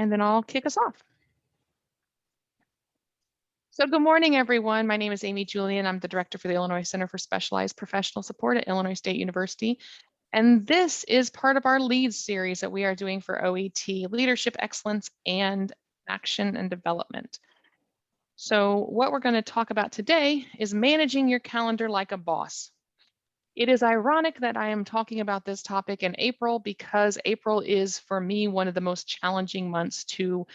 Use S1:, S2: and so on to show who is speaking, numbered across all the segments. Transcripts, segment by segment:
S1: and then I'll kick us off. So good morning, everyone. My name is Amy Julian. I'm the director for the Illinois Center for Specialized Professional Support at Illinois State University. And this is part of our L.E.A.D series that we are doing for OET, Leadership Excellence and Action and Development. So what we're going to talk about today is managing your calendar like a boss. It is ironic that I am talking about this topic in April because April is, for me, one of the most challenging months to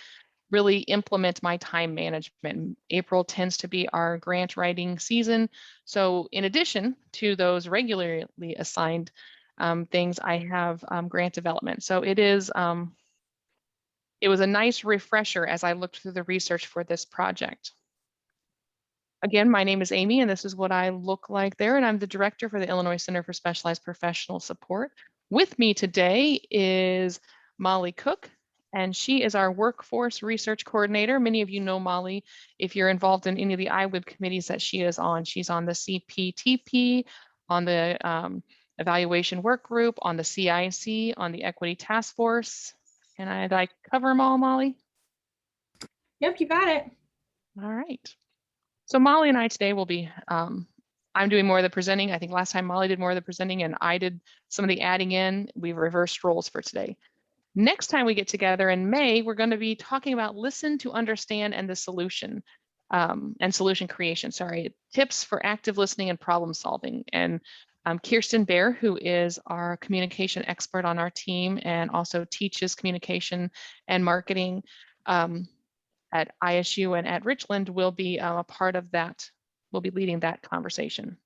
S1: really implement my time management. April tends to be our grant writing season. So in addition to those regularly assigned things, I have grant development. So it was a nice refresher as I looked through the research for this project. Again, my name is Amy, and this is what I look like there, and I'm the director for the Illinois Center for Specialized Professional Support. With me today is Molly Cook, and she is our Workforce Research Coordinator. Many of you know Molly if you're involved in any of the IWIB committees that she is on. She's on the CPTP, on the Evaluation Work Group, on the CIC, on the Equity Task Force. And I'd like to cover them all, Molly?
S2: Yep, you got it.
S1: All right. So Molly and I today will be, I'm doing more of the presenting. I think last time Molly did more of the presenting and I did some of the adding in. We've reversed roles for today. Next time we get together in May, we're going to be talking about listen to understand and the solution and solution creation, tips for active listening and problem solving. And Kirsten Baer, who is our communication expert on our team and also teaches communication and marketing at ISU and at Richland, will be a part of that. We'll be leading that conversation.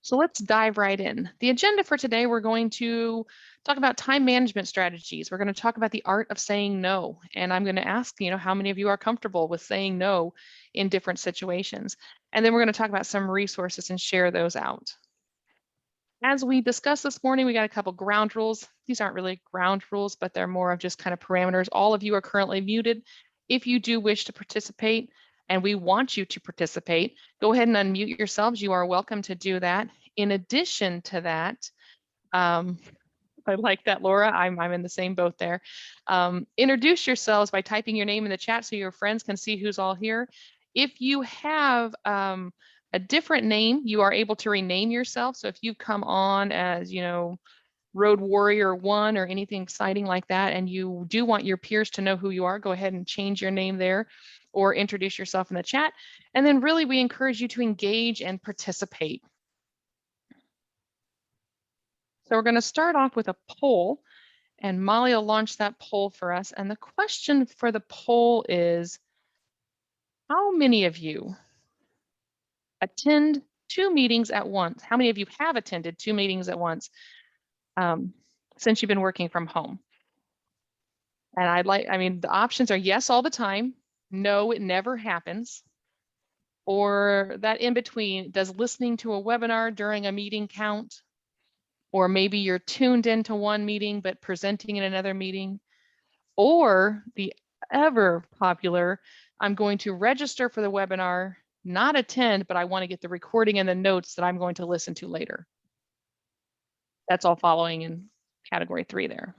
S1: So let's dive right in. The agenda for today, we're going to talk about time management strategies. We're going to talk about the art of saying no. And I'm going to ask, how many of you are comfortable with saying no in different situations? And then we're going to talk about some resources and share those out. As we discussed this morning, we got a couple ground rules. These aren't really ground rules, but they're more of just kind of parameters. All of you are currently muted. If you do wish to participate, and we want you to participate, go ahead and unmute yourselves. You are welcome to do that. In addition to that, I like that, Laura. I'm in the same boat there. Introduce yourselves by typing your name in the chat so your friends can see who's all here. If you have a different name, you are able to rename yourself. So if you come on as, Road Warrior 1 or anything exciting like that, and you do want your peers to know who you are, go ahead and change your name there or introduce yourself in the chat. And then really we encourage you to engage and participate. So we're going to start off with a poll, and Molly will launch that poll for us. And the question for the poll is, how many of you attend 2 meetings at once? How many of you have attended 2 meetings at once since you've been working from home? And the options are yes all the time, no, it never happens, or that in between, does listening to a webinar during a meeting count? Or maybe you're tuned into one meeting but presenting in another meeting. Or the ever popular, I'm going to register for the webinar, not attend, but I want to get the recording and the notes that I'm going to listen to later. That's all following in category 3 there.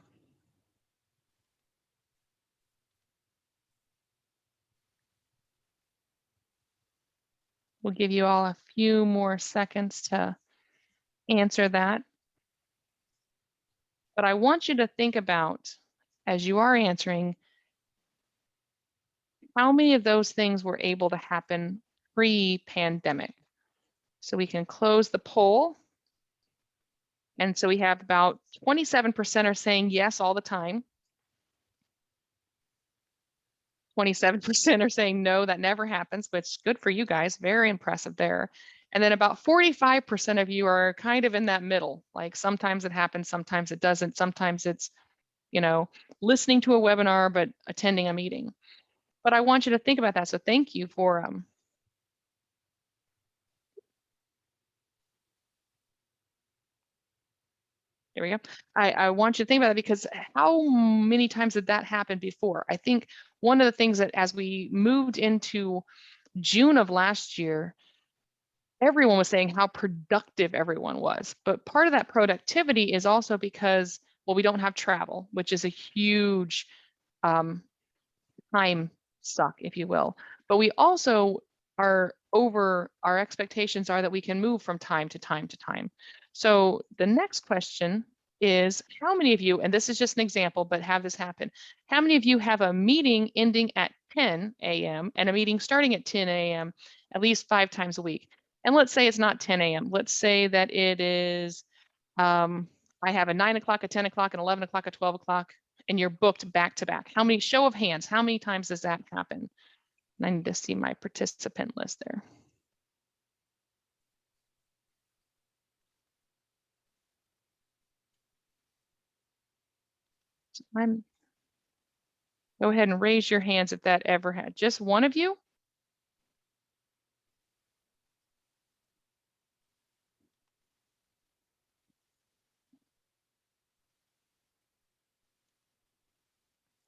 S1: We'll give you all a few more seconds to answer that. But I want you to think about, as you are answering, how many of those things were able to happen pre-pandemic? So we can close the poll. And so we have about 27% are saying yes all the time. 27% are saying no, that never happens, which is good for you guys. Very impressive there. And then about 45% of you are kind of in that middle. Like sometimes it happens, sometimes it doesn't. Sometimes it's, listening to a webinar, but attending a meeting. But I want you to think about that. So thank you for there we go. I want you to think about it because how many times did that happen before? I think one of the things that as we moved into June of last year, everyone was saying how productive everyone was. But part of that productivity is also because, well, we don't have travel, which is a huge time suck, if you will. But we also are over, our expectations are that we can move from time to time to time. So the next question is, how many of you, and this is just an example, but have this happen, how many of you have a meeting ending at 10 a.m. and a meeting starting at 10 a.m. at least 5 times a week? And let's say it's not 10 a.m. Let's say that it is, I have a 9 o'clock, a 10 o'clock, an 11 o'clock, a 12 o'clock, and you're booked back to back. How many, show of hands, how many times does that happen? And I need to see my participant list there. So go ahead and raise your hands if that ever had. Just one of you?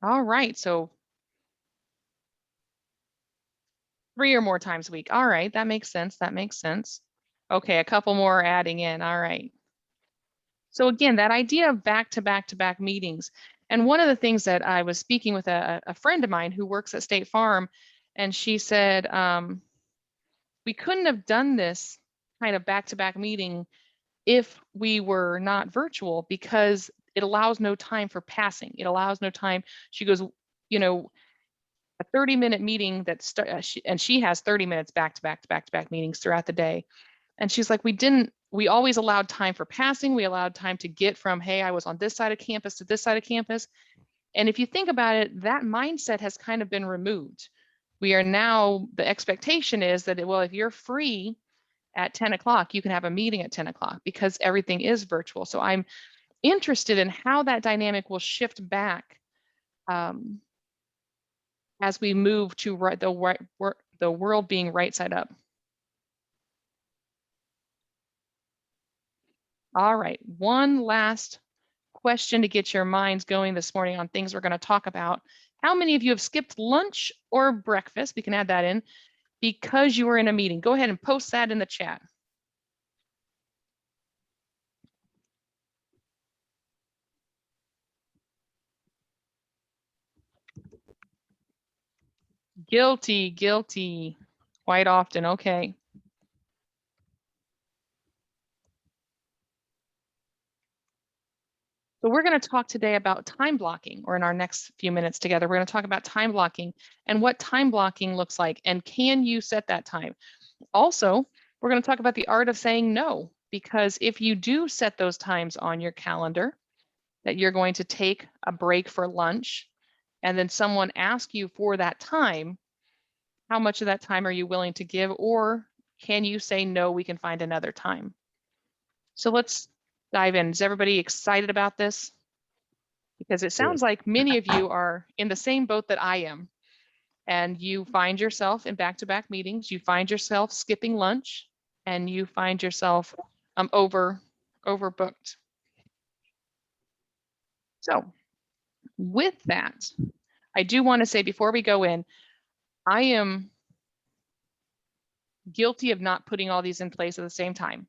S1: All right, so 3 or more times a week. All right, that makes sense, that makes sense. Okay, a couple more adding in, all right. So again, that idea of back-to-back-to-back meetings. And one of the things that I was speaking with a friend of mine who works at State Farm, and she said, we couldn't have done this kind of back-to-back meeting if we were not virtual, because it allows no time for passing. It allows no time. She goes, you know, a 30-minute meeting that she has 30 minutes back-to-back-to-back-to-back meetings throughout the day. And she's like, we always allowed time for passing. We allowed time to get from, hey, I was on this side of campus to this side of campus. And if you think about it, that mindset has kind of been removed. We are now, the expectation is that, well, if you're free at 10 o'clock, you can have a meeting at 10 o'clock because everything is virtual. So I'm interested in how that dynamic will shift back as we move to the world being right side up. All right, one last question to get your minds going this morning on things we're going to talk about. How many of you have skipped lunch or breakfast? We can add that in because you were in a meeting. Go ahead and post that in the chat. Guilty, quite often, okay. So we're going to talk today about time blocking, or in our next few minutes together, we're going to talk about time blocking and what time blocking looks like, and can you set that time? Also, we're going to talk about the art of saying no, because if you do set those times on your calendar, that you're going to take a break for lunch, and then someone asks you for that time, how much of that time are you willing to give, or can you say, no, we can find another time? So let's dive in. Is everybody excited about this? Because it sounds like many of you are in the same boat that I am, and you find yourself in back-to-back meetings, you find yourself skipping lunch, and you find yourself overbooked. So with that, I do want to say before we go in, I am guilty of not putting all these in place at the same time.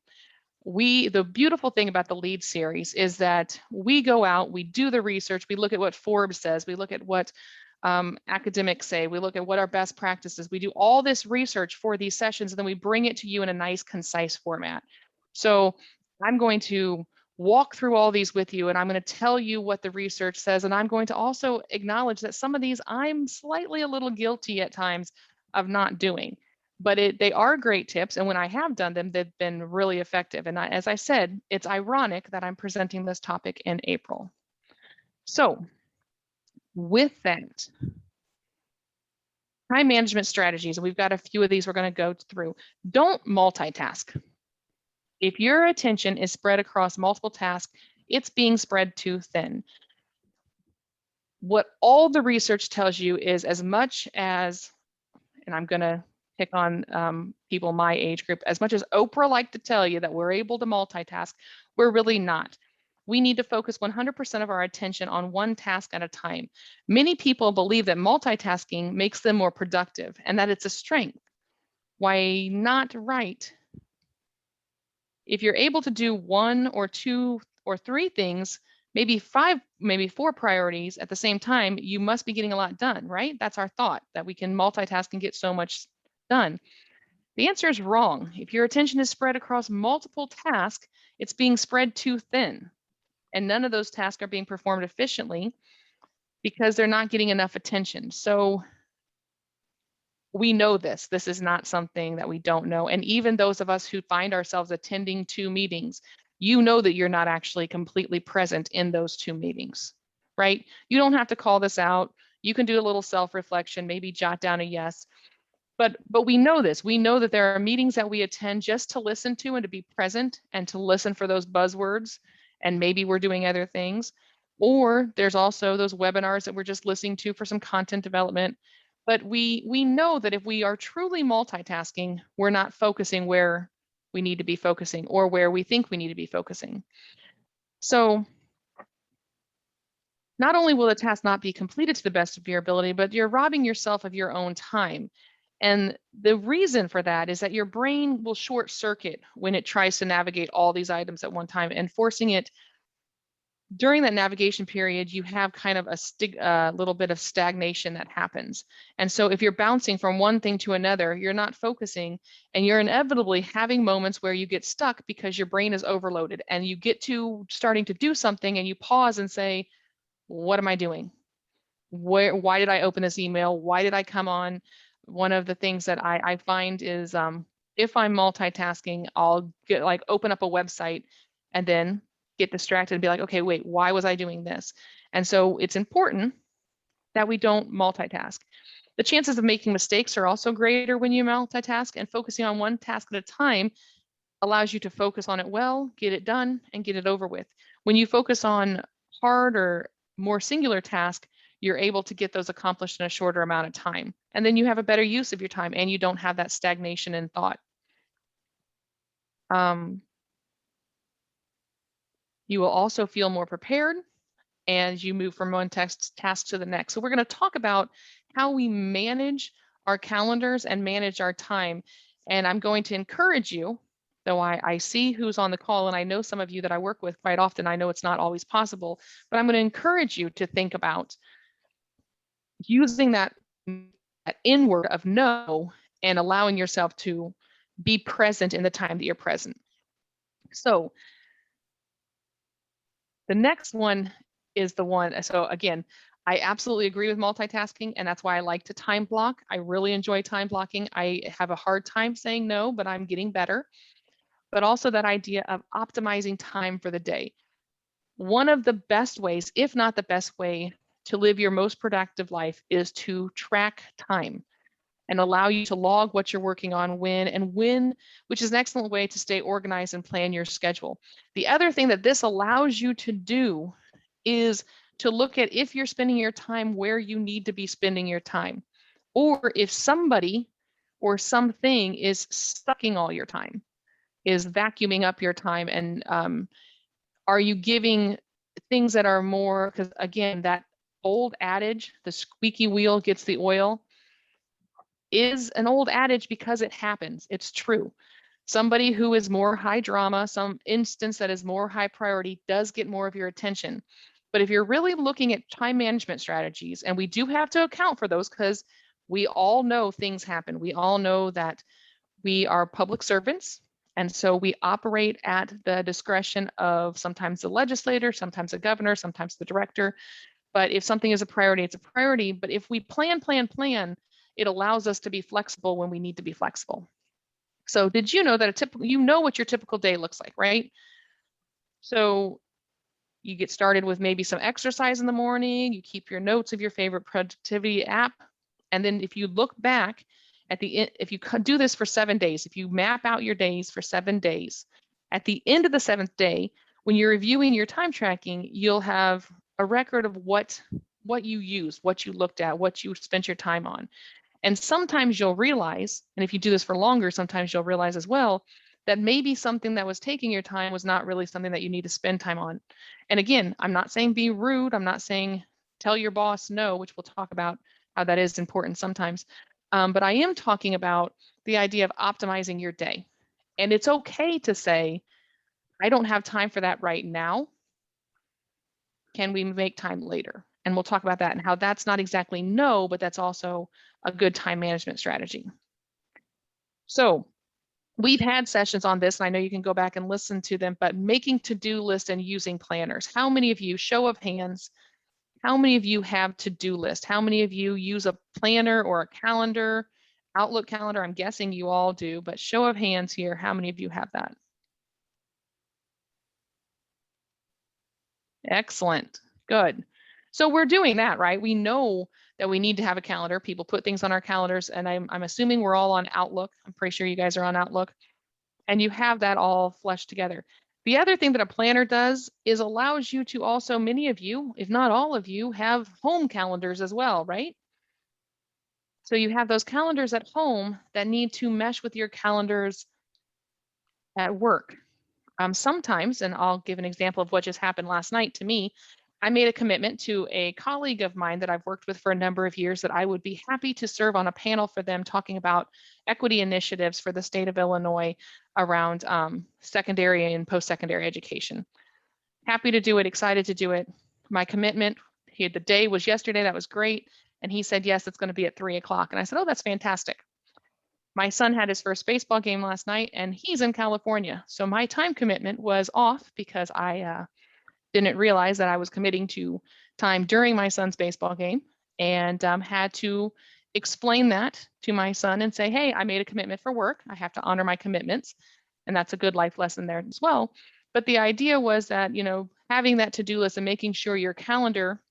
S1: The beautiful thing about the LEAD series is that we go out, we do the research, we look at what Forbes says, we look at what academics say, we look at what our best practices, we do all this research for these sessions, and then we bring it to you in a nice, concise format. So I'm going to walk through all these with you, and I'm going to tell you what the research says, and I'm going to also acknowledge that some of these I'm slightly a little guilty at times of not doing. But they are great tips, and when I have done them, they've been really effective. And as I said, it's ironic that I'm presenting this topic in April. So with that, time management strategies, and we've got a few of these we're going to go through. Don't multitask. If your attention is spread across multiple tasks, it's being spread too thin. What all the research tells you is, as much as, and I'm going to pick on people my age group, as much as Oprah liked to tell you that we're able to multitask, we're really not. We need to focus 100% of our attention on one task at a time. Many people believe that multitasking makes them more productive and that it's a strength. Why not right? If you're able to do 1 or 2 or 3 things, maybe 5, maybe 4 priorities at the same time, you must be getting a lot done, right? That's our thought, that we can multitask and get so much done. The answer is wrong. If your attention is spread across multiple tasks, it's being spread too thin. And none of those tasks are being performed efficiently because they're not getting enough attention. So we know this. This is not something that we don't know. And even those of us who find ourselves attending 2 meetings, you know that you're not actually completely present in those 2 meetings, right? You don't have to call this out. You can do a little self-reflection, maybe jot down a yes. But we know this. We know that there are meetings that we attend just to listen to and to be present and to listen for those buzzwords, and maybe we're doing other things. Or there's also those webinars that we're just listening to for some content development. But we know that if we are truly multitasking, we're not focusing where we need to be focusing or where we think we need to be focusing. So not only will the task not be completed to the best of your ability, but you're robbing yourself of your own time. And the reason for that is that your brain will short circuit when it tries to navigate all these items at one time, and forcing it during that navigation period, you have kind of a little bit of stagnation that happens. And so if you're bouncing from one thing to another, you're not focusing, and you're inevitably having moments where you get stuck because your brain is overloaded, and you get to starting to do something and you pause and say, what am I doing? Why did I open this email? Why did I come on? One of the things that I find is if I'm multitasking, I'll open up a website and then get distracted and be like, okay, wait, why was I doing this? And so it's important that we don't multitask. The chances of making mistakes are also greater when you multitask, and focusing on one task at a time allows you to focus on it well, get it done, and get it over with. When you focus on hard or more singular tasks, you're able to get those accomplished in a shorter amount of time. And then you have a better use of your time, and you don't have that stagnation in thought. You will also feel more prepared as you move from one task to the next. So we're going to talk about how we manage our calendars and manage our time. And I'm going to encourage you, though I see who's on the call, and I know some of you that I work with quite often. I know it's not always possible, but I'm going to encourage you to think about using that inward of no and allowing yourself to be present in the time that you're present. So the next one is the one. So again, I absolutely agree with multitasking, and that's why I like to time block. I really enjoy time blocking. I have a hard time saying no, but I'm getting better. But also that idea of optimizing time for the day. One of the best ways, if not the best way, to live your most productive life is to track time and allow you to log what you're working on when, which is an excellent way to stay organized and plan your schedule. The other thing that this allows you to do is to look at if you're spending your time where you need to be spending your time, or if somebody or something is sucking all your time, is vacuuming up your time, and are you giving things that are more, because again, that old adage, the squeaky wheel gets the oil, is an old adage because it happens. It's true. Somebody who is more high drama, some instance that is more high priority, does get more of your attention. But if you're really looking at time management strategies, and we do have to account for those because we all know things happen. We all know that we are public servants. And so we operate at the discretion of sometimes the legislator, sometimes the governor, sometimes the director. But if something is a priority, it's a priority. But if we plan, it allows us to be flexible when we need to be flexible. So did you know that you know what your typical day looks like, right? So you get started with maybe some exercise in the morning, you keep your notes of your favorite productivity app. And then if you look back at the end, if you do this for 7 days, if you map out your days for 7 days, at the end of the 7th day, when you're reviewing your time tracking, you'll have a record of what you used, what you looked at, what you spent your time on. And sometimes you'll realize, and if you do this for longer, sometimes you'll realize as well, that maybe something that was taking your time was not really something that you need to spend time on. And again, I'm not saying be rude. I'm not saying tell your boss no, which we'll talk about how that is important sometimes. But I am talking about the idea of optimizing your day. And it's okay to say, I don't have time for that right now. can we make time later? And we'll talk about that and how that's not exactly no, but that's also a good time management strategy. So we've had sessions on this, and I know you can go back and listen to them, but making to-do lists and using planners. How many of you, show of hands, how many of you have to-do list? How many of you use a planner or a calendar, Outlook calendar? I'm guessing you all do, but show of hands here, how many of you have that? Excellent, good. So we're doing that, right? We know that we need to have a calendar. People put things on our calendars, and I'm assuming we're all on Outlook. I'm pretty sure you guys are on Outlook, and you have that all fleshed together. The other thing that a planner does is allows you to also, many of you, if not all of you, have home calendars as well, right? So you have those calendars at home that need to mesh with your calendars at work. Sometimes, and I'll give an example of what just happened last night to me, I made a commitment to a colleague of mine that I've worked with for a number of years that I would be happy to serve on a panel for them talking about equity initiatives for the state of Illinois around secondary and post-secondary education. Happy to do it, excited to do it. My commitment, the day was yesterday, that was great. And he said, yes, it's going to be at 3 o'clock. And I said, oh, that's fantastic. My son had his first baseball game last night and he's in California. So my time commitment was off because I didn't realize that I was committing to time during my son's baseball game, and had to explain that to my son and say, hey, I made a commitment for work. I have to honor my commitments. And that's a good life lesson there as well. But the idea was that, you know, having that to-do list and making sure your calendar,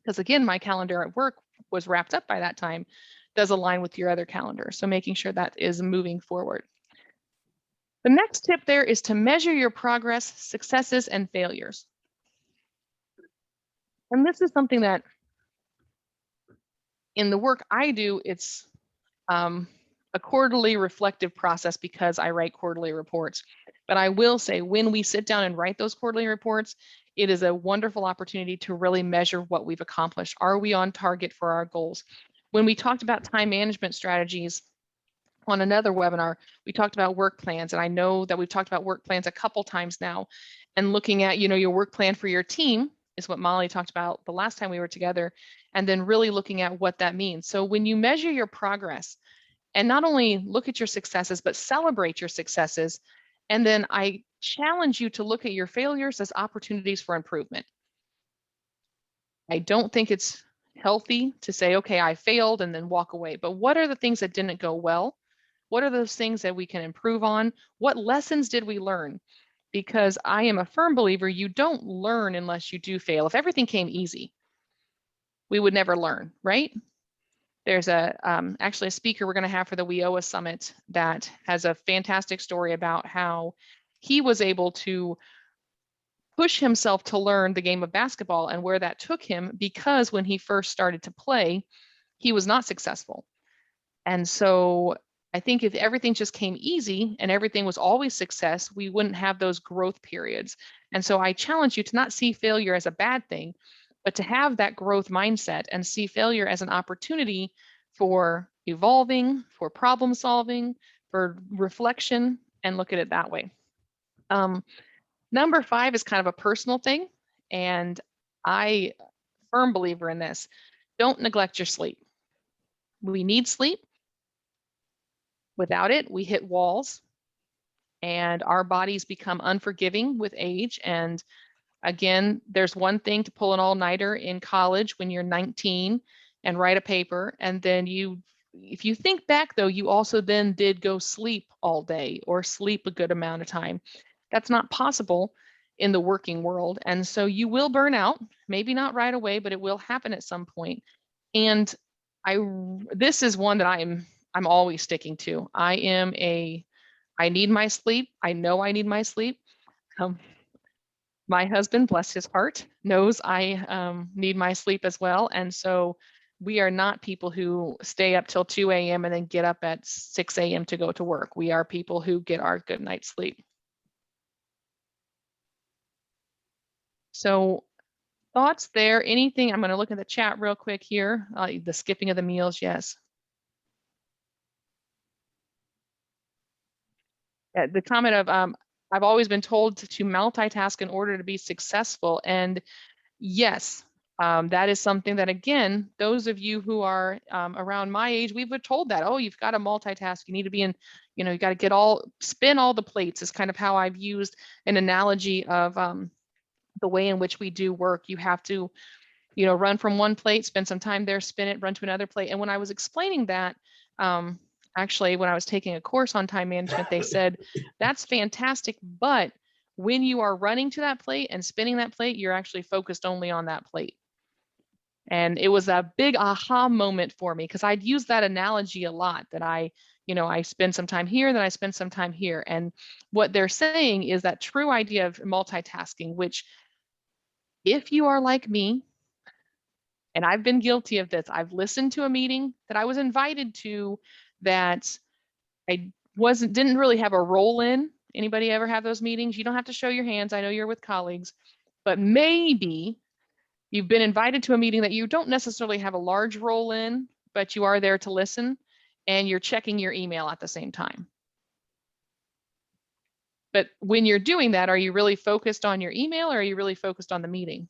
S1: because again, my calendar at work was wrapped up by that time, does align with your other calendar. So making sure that is moving forward. The next tip there is to measure your progress, successes, and failures. And this is something that in the work I do, it's a quarterly reflective process because I write quarterly reports. But I will say when we sit down and write those quarterly reports, it is a wonderful opportunity to really measure what we've accomplished. Are we on target for our goals? When we talked about time management strategies on another webinar, we talked about work plans. And I know that we've talked about work plans a couple times now, and looking at, you know, your work plan for your team is what Molly talked about the last time we were together, and then really looking at what that means. So when you measure your progress, and not only look at your successes, but celebrate your successes. And then I challenge you to look at your failures as opportunities for improvement. I don't think it's healthy to say, okay, I failed and then walk away. But what are the things that didn't go well? What are those things that we can improve on? What lessons did we learn? Because I am a firm believer, you don't learn unless you do fail. If everything came easy, we would never learn, right? There's actually a speaker we're going to have for the WIOA Summit that has a fantastic story about how he was able to push himself to learn the game of basketball and where that took him, because when he first started to play, he was not successful. And so I think if everything just came easy and everything was always success, we wouldn't have those growth periods. And so I challenge you to not see failure as a bad thing, but to have that growth mindset and see failure as an opportunity for evolving, for problem solving, for reflection, and look at it that way. Number 5 is kind of a personal thing, and I firm believer in this. Don't neglect your sleep. We need sleep. Without it, we hit walls and our bodies become unforgiving with age. And again, there's one thing to pull an all-nighter in college when you're 19 and write a paper. And then if you think back though, you also then did go sleep all day or sleep a good amount of time. That's not possible in the working world. And so you will burn out, maybe not right away, but it will happen at some point. And this is one that I'm always sticking to. I need my sleep. I know I need my sleep. My husband, bless his heart, knows I need my sleep as well. And so we are not people who stay up till 2 a.m. and then get up at 6 a.m. to go to work. We are people who get our good night's sleep. So thoughts there? Anything? I'm going to look at the chat real quick here. The skipping of the meals, yes. The comment of, I've always been told to multitask in order to be successful. And Yes, that is something that, again, those of you who are around my age, we've been told that, oh, you've got to multitask. You need to be in, you got to spin all the plates is kind of how I've used an analogy of the way in which we do work. You have to, run from one plate, spend some time there, spin it, run to another plate. And when I was explaining that, actually, when I was taking a course on time management, they said, that's fantastic, but when you are running to that plate and spinning that plate, you're actually focused only on that plate. And it was a big aha moment for me because I'd use that analogy a lot, that I spend some time here, then I spend some time here. And what they're saying is that true idea of multitasking, which if you are like me, and I've been guilty of this, I've listened to a meeting that I was invited to that I didn't really have a role in. Anybody ever have those meetings? You don't have to show your hands. I know you're with colleagues, but maybe you've been invited to a meeting that you don't necessarily have a large role in, but you are there to listen and you're checking your email at the same time. But when you're doing that, are you really focused on your email or are you really focused on the meeting?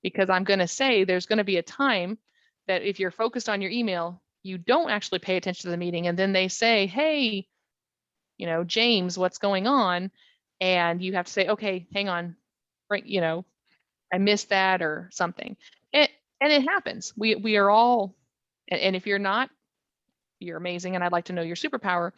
S1: Because I'm going to say there's going to be a time that if you're focused on your email, you don't actually pay attention to the meeting. And then they say, hey, James, what's going on? And you have to say, okay, hang on, right, I missed that or something. And it happens. We are all, and if you're not, you're amazing. And I'd like to know your superpower.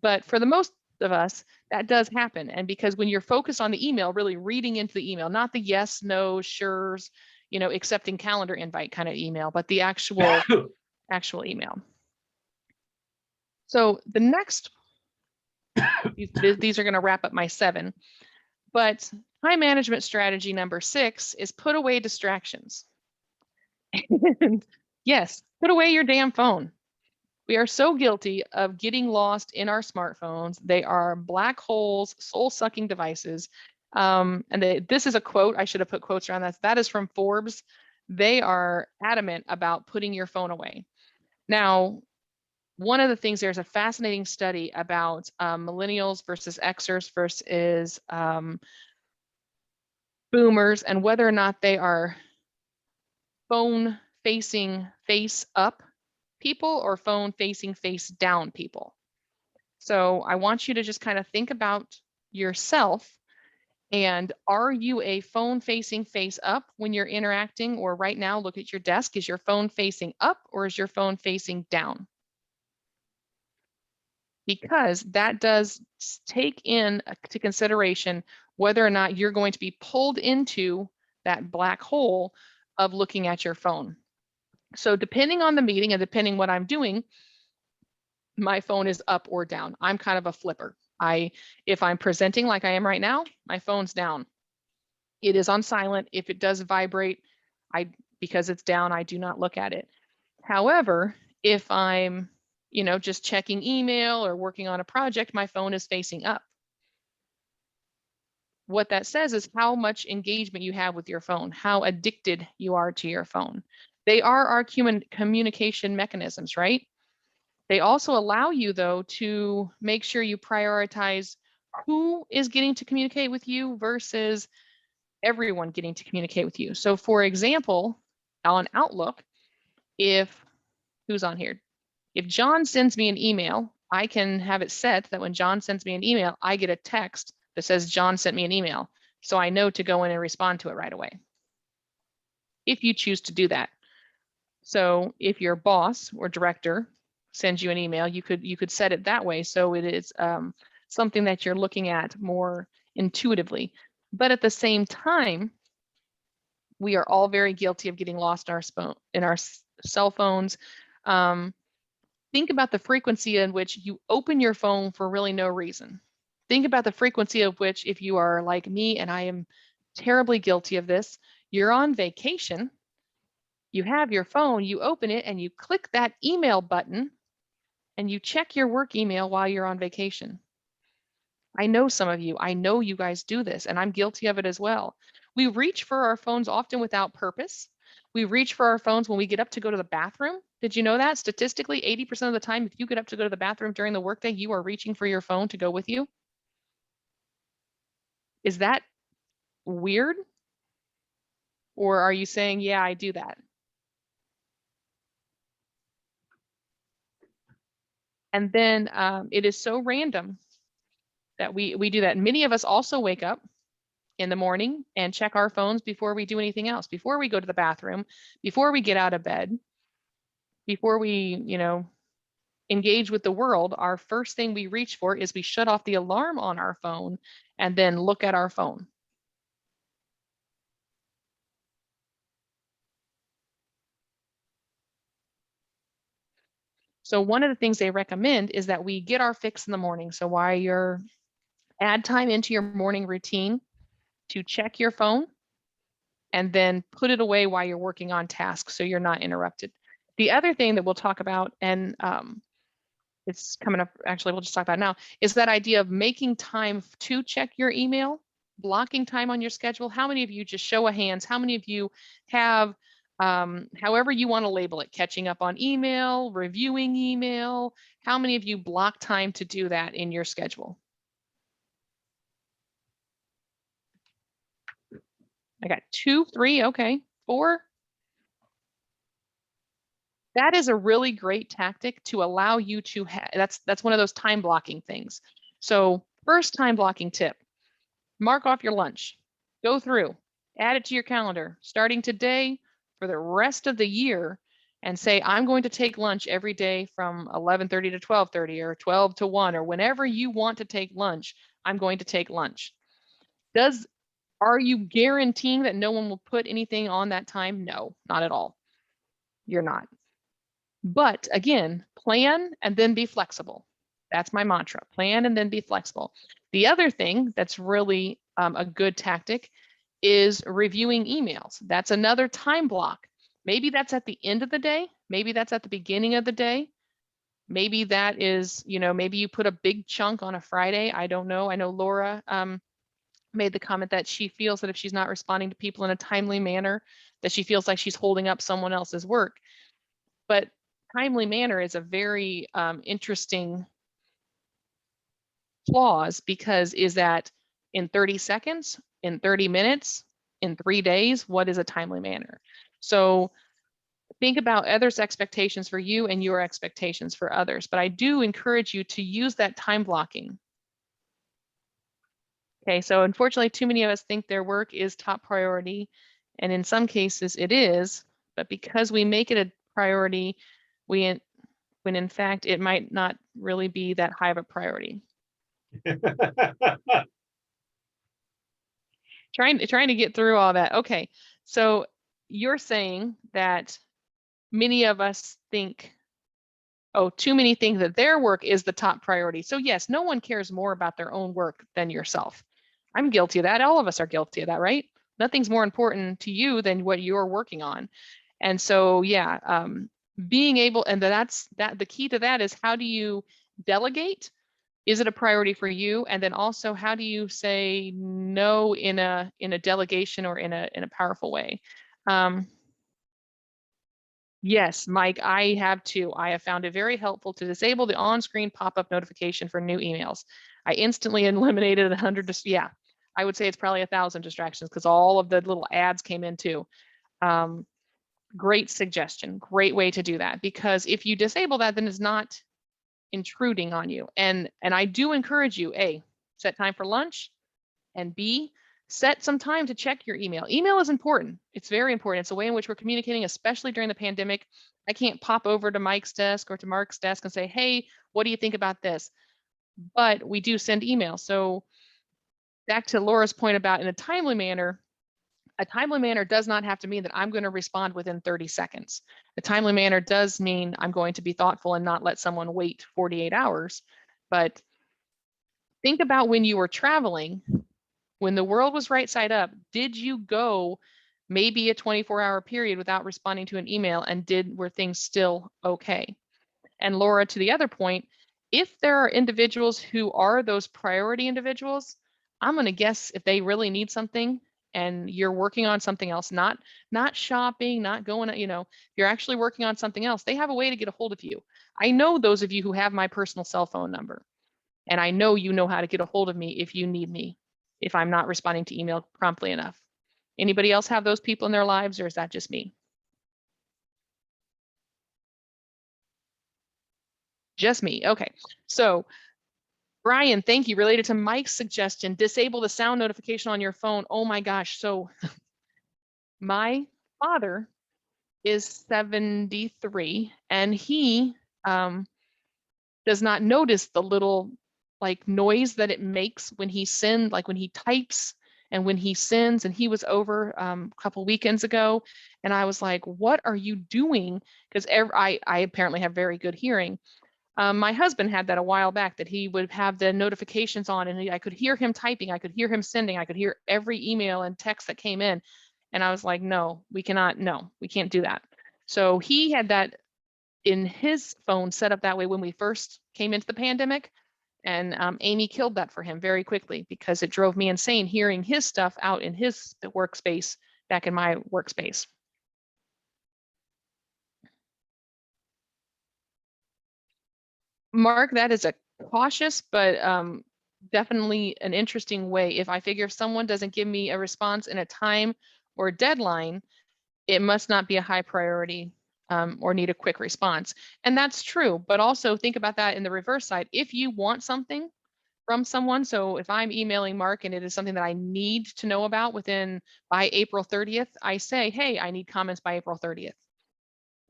S1: But for the most of us, that does happen. And because when you're focused on the email, really reading into the email, not the yes, no, sure's, accepting calendar invite kind of email, but the actual email. So the next, these are going to wrap up my 7, but time management strategy number 6 is put away distractions. And yes, put away your damn phone. We are so guilty of getting lost in our smartphones. They are black holes, soul-sucking devices. And this is a quote. I should have put quotes around that. That is from Forbes. They are adamant about putting your phone away. Now, one of the things, there's a fascinating study about millennials versus Xers versus boomers and whether or not they are phone facing face up people or phone facing face down people. So I want you to just kind of think about yourself, and are you a phone facing face up when you're interacting, or right now look at your desk, is your phone facing up or is your phone facing down? Because that does take into consideration whether or not you're going to be pulled into that black hole of looking at your phone. So depending on the meeting and depending what I'm doing, my phone is up or down. I'm kind of a flipper. If I'm presenting like I am right now, my phone's down. It is on silent. If it does vibrate, because it's down, I do not look at it. However, if I'm, just checking email or working on a project, my phone is facing up. What that says is how much engagement you have with your phone, how addicted you are to your phone. They are our communication mechanisms, right? They also allow you, though, to make sure you prioritize who is getting to communicate with you versus everyone getting to communicate with you. So for example, on Outlook, who's on here? If John sends me an email, I can have it set that when John sends me an email, I get a text that says John sent me an email. So I know to go in and respond to it right away, if you choose to do that. So if your boss or director sends you an email, you could set it that way. So it is something that you're looking at more intuitively. But at the same time, we are all very guilty of getting lost in our cell phones. Think about the frequency in which you open your phone for really no reason. Think about the frequency of which, if you are like me, and I am terribly guilty of this, you're on vacation, you have your phone, you open it and you click that email button and you check your work email while you're on vacation. I know some of you, I know you guys do this, and I'm guilty of it as well. We reach for our phones often without purpose. We reach for our phones when we get up to go to the bathroom. Did you know that statistically 80% of the time, if you get up to go to the bathroom during the workday, you are reaching for your phone to go with you? Is that weird? Or are you saying, yeah, I do that? And then it is so random that we do that. Many of us also wake up in the morning and check our phones before we do anything else, before we go to the bathroom, before we get out of bed, before we, engage with the world. Our first thing we reach for is we shut off the alarm on our phone and then look at our phone. So one of the things they recommend is that we get our fix in the morning. So while you're add time into your morning routine to check your phone and then put it away while you're working on tasks so you're not interrupted. The other thing that we'll talk about, and it's coming up, actually, we'll just talk about it now, is that idea of making time to check your email, blocking time on your schedule. How many of you, just show of hands, how many of you have, however you want to label it, catching up on email, reviewing email, how many of you block time to do that in your schedule? I got 2, 3, okay, 4. That is a really great tactic to allow you to have, that's one of those time blocking things. So first time blocking tip, mark off your lunch, go through, add it to your calendar, starting today for the rest of the year, and say, I'm going to take lunch every day from 11:30 to 12:30 or 12 to 1, or whenever you want to take lunch, I'm going to take lunch. Are you guaranteeing that no one will put anything on that time? No, not at all. You're not. But again, plan and then be flexible. That's my mantra, plan and then be flexible. The other thing that's really a good tactic is reviewing emails. That's another time block. Maybe that's at the end of the day. Maybe that's at the beginning of the day. Maybe that is, maybe you put a big chunk on a Friday. I don't know. I know Laura made the comment that she feels that if she's not responding to people in a timely manner, that she feels like she's holding up someone else's work. But timely manner is a very interesting clause, because is that in 30 seconds, in 30 minutes, in 3 days, what is a timely manner? So think about others' expectations for you and your expectations for others. But I do encourage you to use that time blocking. Okay, so unfortunately, too many of us think their work is top priority, and in some cases it is, but because we make it a priority, when in fact it might not really be that high of a priority. Trying to get through all that. Okay, so you're saying that many of us think, oh, too many think that their work is the top priority. So yes, no one cares more about their own work than yourself. I'm guilty of that. All of us are guilty of that, right? Nothing's more important to you than what you're working on. And so, yeah, being able, and the key to that is, how do you delegate? Is it a priority for you? And then also, how do you say no in a delegation or in a powerful way? Yes, Mike, I have too. I have found it very helpful to disable the on-screen pop-up notification for new emails. I instantly eliminated 100, yeah, I would say it's probably 1,000 distractions, because all of the little ads came in too. Great suggestion, great way to do that, because if you disable that, then it's not intruding on you. And I do encourage you, A, set time for lunch, and B, set some time to check your email. Email is important. It's very important. It's a way in which we're communicating, especially during the pandemic. I can't pop over to Mike's desk or to Mark's desk and say, hey, what do you think about this? But we do send emails. So back to Laura's point about in a timely manner does not have to mean that I'm going to respond within 30 seconds. A timely manner does mean I'm going to be thoughtful and not let someone wait 48 hours. But think about when you were traveling, when the world was right side up, did you go maybe a 24-hour period without responding to an email, and were things still okay? And Laura, to the other point, if there are individuals who are those priority individuals, I'm going to guess if they really need something and you're working on something else, not shopping, not going, you're actually working on something else, they have a way to get a hold of you. I know those of you who have my personal cell phone number, and I know you know how to get a hold of me if you need me, if I'm not responding to email promptly enough. Anybody else have those people in their lives, or is that just me? Just me. Okay. So Brian, thank you. Related to Mike's suggestion, disable the sound notification on your phone. Oh my gosh. So my father is 73 and he does not notice the little like noise that it makes when he sends, like when he types and when he sends. And he was over a couple weekends ago and I was like, what are you doing? Because I apparently have very good hearing. My husband had that a while back, that he would have the notifications on and I could hear him typing, I could hear him sending, I could hear every email and text that came in. And I was like, no, we cannot, no, we can't do that. So he had that in his phone set up that way when we first came into the pandemic. And Amy killed that for him very quickly because it drove me insane hearing his stuff out in his workspace back in my workspace. Mark, that is a cautious, but definitely an interesting way. If I figure if someone doesn't give me a response in a time or deadline, it must not be a high priority or need a quick response. And that's true, but also think about that in the reverse side. If you want something from someone, so if I'm emailing Mark and it is something that I need to know about by April 30th, I say, hey, I need comments by April 30th.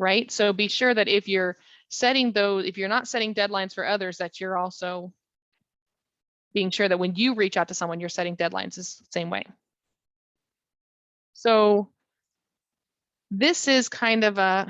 S1: Right? So be sure that if you're setting those, if you're not setting deadlines for others, that you're also being sure that when you reach out to someone, you're setting deadlines the same way. So this is kind of a,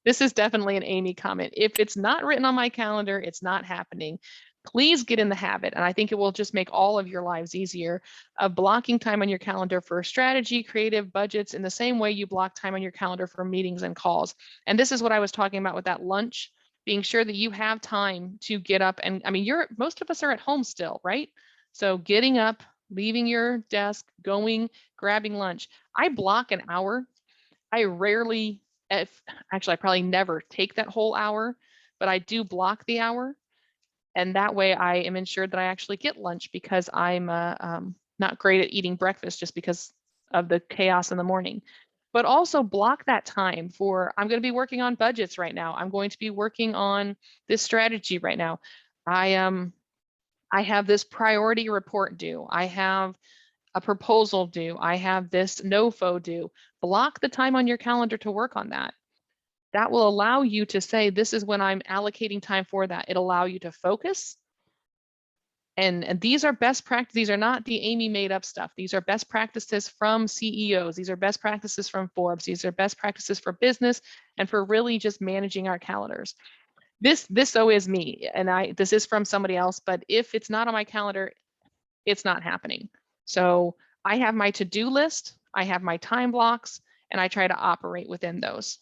S1: this is definitely an Amy comment. If it's not written on my calendar, it's not happening. Please get in the habit, and I think it will just make all of your lives easier, of blocking time on your calendar for strategy, creative, budgets, in the same way you block time on your calendar for meetings and calls. And this is what I was talking about with that lunch, being sure that you have time to get up. And I mean, most of us are at home still, right? So getting up, leaving your desk, going, grabbing lunch. I block an hour. I rarely, actually, I probably never take that whole hour, but I do block the hour. And that way I am ensured that I actually get lunch, because I'm not great at eating breakfast just because of the chaos in the morning. But also block that time for, I'm going to be working on budgets right now. I'm going to be working on this strategy right now. I have this priority report due. I have a proposal due. I have this NOFO due. Block the time on your calendar to work on that. That will allow you to say, this is when I'm allocating time for that. It'll allow you to focus. And these are best practices. These are not the Amy made up stuff. These are best practices from CEOs. These are best practices from Forbes. These are best practices for business and for really just managing our calendars. This though is me, and this is from somebody else, but if it's not on my calendar, it's not happening. So I have my to-do list, I have my time blocks, and I try to operate within those.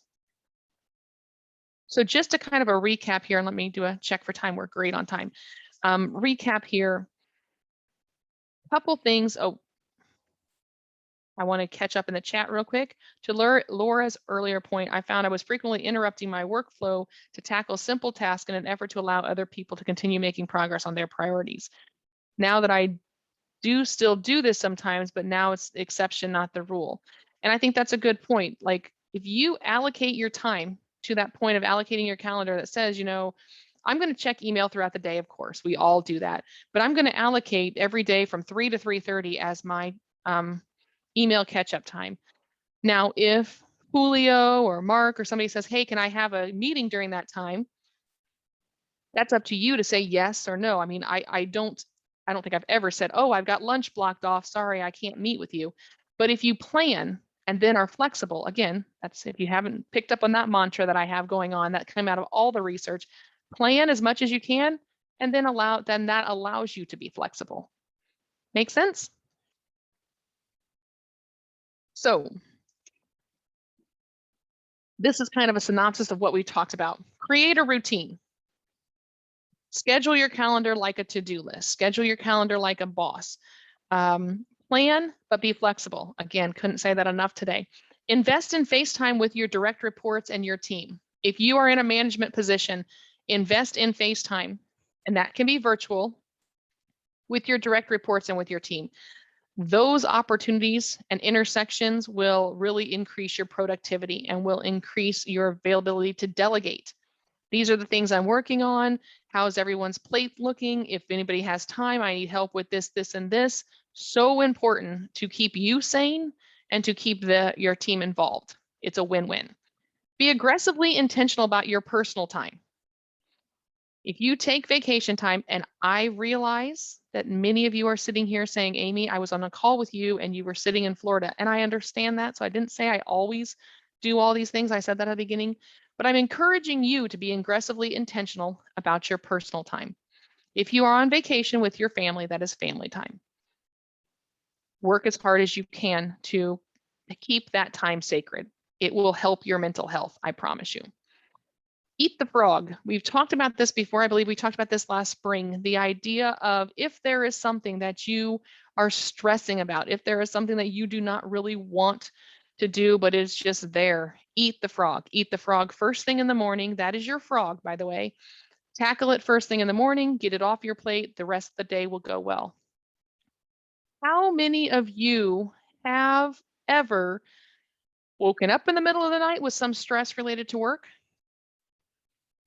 S1: So just to kind of a recap here, and let me do a check for time. We're great on time. Recap here. Couple things. Oh, I want to catch up in the chat real quick. To Laura's earlier point, I found I was frequently interrupting my workflow to tackle simple tasks in an effort to allow other people to continue making progress on their priorities. Now that I do still do this sometimes, but now it's the exception, not the rule. And I think that's a good point. Like if you allocate your time to that point of allocating your calendar that says, you know, I'm going to check email throughout the day, of course, we all do that, but I'm going to allocate every day from 3 to 3:30 as my email catch-up time. Now, if Julio or Mark or somebody says, hey, can I have a meeting during that time? That's up to you to say yes or no. I mean, I don't think I've ever said, oh, I've got lunch blocked off. Sorry, I can't meet with you. But if you plan and then are flexible, again, that's if you haven't picked up on that mantra that I have going on that came out of all the research, plan as much as you can, and then that allows you to be flexible. Make sense? So this is kind of a synopsis of what we talked about. Create a routine. Schedule your calendar like a to-do list. Schedule your calendar like a boss. Plan, but be flexible. Again, couldn't say that enough today. Invest in FaceTime with your direct reports and your team. If you are in a management position, invest in FaceTime, and that can be virtual with your direct reports and with your team. Those opportunities and intersections will really increase your productivity and will increase your availability to delegate. These are the things I'm working on. How's everyone's plate looking? If anybody has time, I need help with this, this, and this. So important to keep you sane and to keep your team involved. It's a win-win. Be aggressively intentional about your personal time. If you take vacation time, and I realize that many of you are sitting here saying, Amy, I was on a call with you and you were sitting in Florida, and I understand that. So I didn't say I always do all these things. I said that at the beginning, but I'm encouraging you to be aggressively intentional about your personal time. If you are on vacation with your family, that is family time. Work as hard as you can to keep that time sacred. It will help your mental health, I promise you. Eat the frog. We've talked about this before. I believe we talked about this last spring. The idea of if there is something that you are stressing about, if there is something that you do not really want to do, but it's just there, eat the frog. Eat the frog first thing in the morning. That is your frog, by the way. Tackle it first thing in the morning, get it off your plate. The rest of the day will go well. How many of you have ever woken up in the middle of the night with some stress related to work?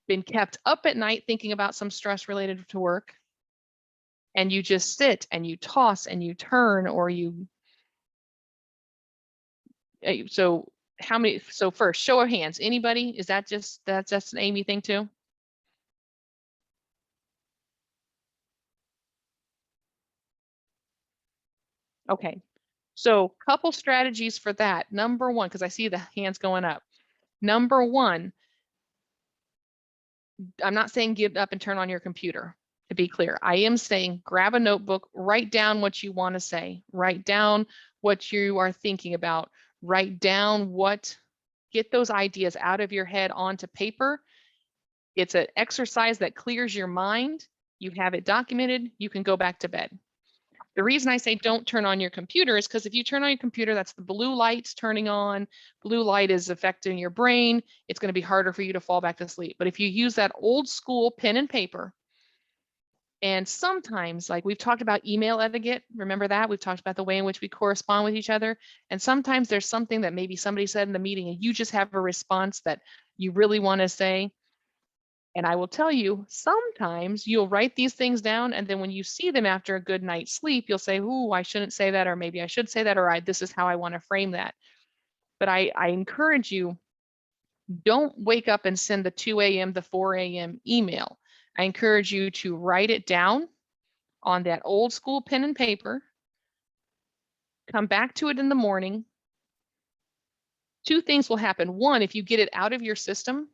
S1: Been kept up at night thinking about some stress related to work, and you just sit and you toss and you turn, or you, so how many, so first, show of hands, anybody? Is that that's an Amy thing too? Okay, so couple strategies for that. Number one, because I see the hands going up. Number one, I'm not saying get up and turn on your computer, to be clear. I am saying grab a notebook, write down what you want to say, write down what you are thinking about, write down get those ideas out of your head onto paper. It's an exercise that clears your mind. You have it documented, you can go back to bed. The reason I say don't turn on your computer is because if you turn on your computer, that's the blue lights turning on. Blue light is affecting your brain. It's going to be harder for you to fall back to sleep. But if you use that old school pen and paper, and sometimes, like we've talked about email etiquette, remember that? We've talked about the way in which we correspond with each other. And sometimes there's something that maybe somebody said in the meeting and you just have a response that you really want to say. And I will tell you, sometimes you'll write these things down, and then when you see them after a good night's sleep, you'll say, ooh, I shouldn't say that, or maybe I should say that, or this is how I want to frame that. But I encourage you, don't wake up and send the 2 a.m., the 4 a.m. email. I encourage you to write it down on that old school pen and paper, come back to it in the morning. Two things will happen. One, if you get it out of your system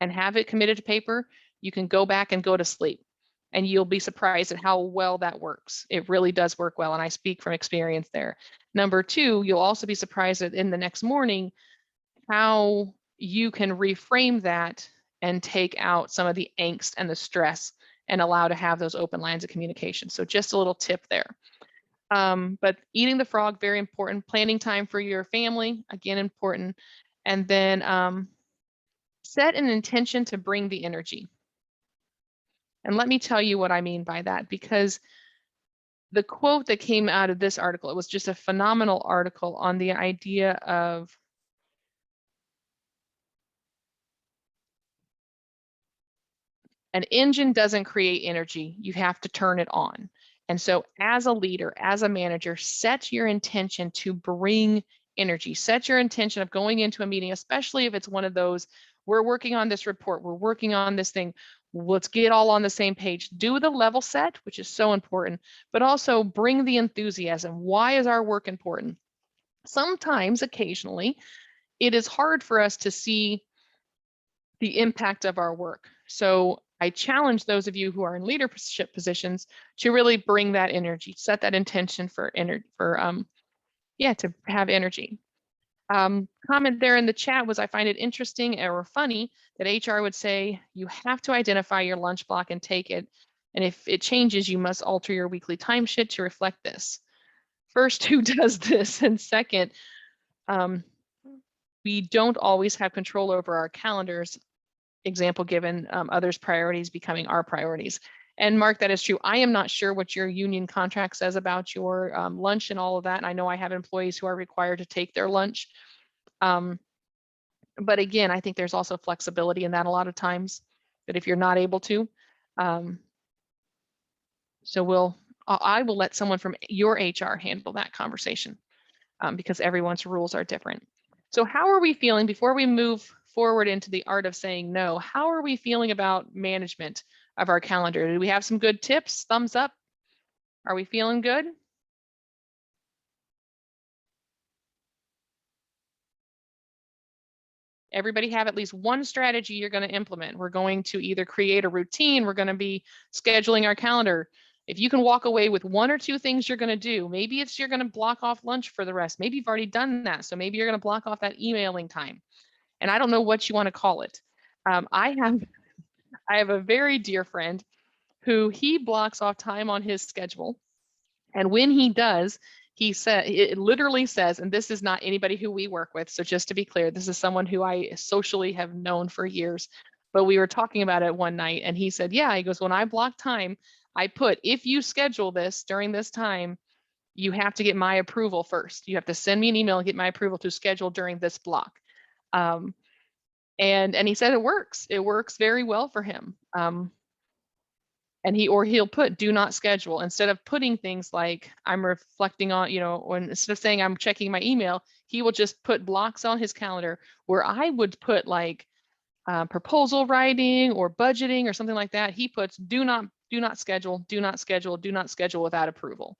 S1: and have it committed to paper, you can go back and go to sleep. And you'll be surprised at how well that works. It really does work well. And I speak from experience there. Number two, you'll also be surprised that in the next morning, how you can reframe that and take out some of the angst and the stress and allow to have those open lines of communication. So just a little tip there. But eating the frog, very important. Planning time for your family, again, important. And then set an intention to bring the energy. And let me tell you what I mean by that, because the quote that came out of this article, it was just a phenomenal article on the idea of an engine doesn't create energy, you have to turn it on. And so as a leader, as a manager, set your intention to bring energy. Set your intention of going into a meeting, especially if it's one of those, we're working on this report, we're working on this thing, let's get all on the same page. Do the level set, which is so important, but also bring the enthusiasm. Why is our work important? Sometimes, occasionally, it is hard for us to see the impact of our work. So I challenge those of you who are in leadership positions to really bring that energy, set that intention to have energy. Comment there in the chat was, I find it interesting or funny that HR would say you have to identify your lunch block and take it. And if it changes, you must alter your weekly timesheet to reflect this. First, who does this? And second, we don't always have control over our calendars. Example given, others' priorities becoming our priorities. And Mark, that is true. I am not sure what your union contract says about your lunch and all of that. And I know I have employees who are required to take their lunch. But again, I think there's also flexibility in that a lot of times, that if you're not able to. So I will let someone from your HR handle that conversation because everyone's rules are different. So how are we feeling before we move forward into the art of saying no? How are we feeling about management of our calendar? Do we have some good tips? Thumbs up. Are we feeling good? Everybody have at least one strategy you're going to implement. We're going to either create a routine, we're going to be scheduling our calendar. If you can walk away with one or two things you're going to do, maybe it's you're going to block off lunch for the rest. Maybe you've already done that. So maybe you're going to block off that emailing time. And I don't know what you want to call it. I have a very dear friend who he blocks off time on his schedule. And when he does, he said, it literally says, and this is not anybody who we work with. So just to be clear, this is someone who I socially have known for years, but we were talking about it one night and he said, yeah, he goes, when I block time, I put, if you schedule this during this time, you have to get my approval first. You have to send me an email and get my approval to schedule during this block. And he said it works. It works very well for him. And he'll put do not schedule instead of putting things like I'm reflecting on, when instead of saying I'm checking my email, he will just put blocks on his calendar where I would put like proposal writing or budgeting or something like that. He puts do not schedule, do not schedule, do not schedule without approval.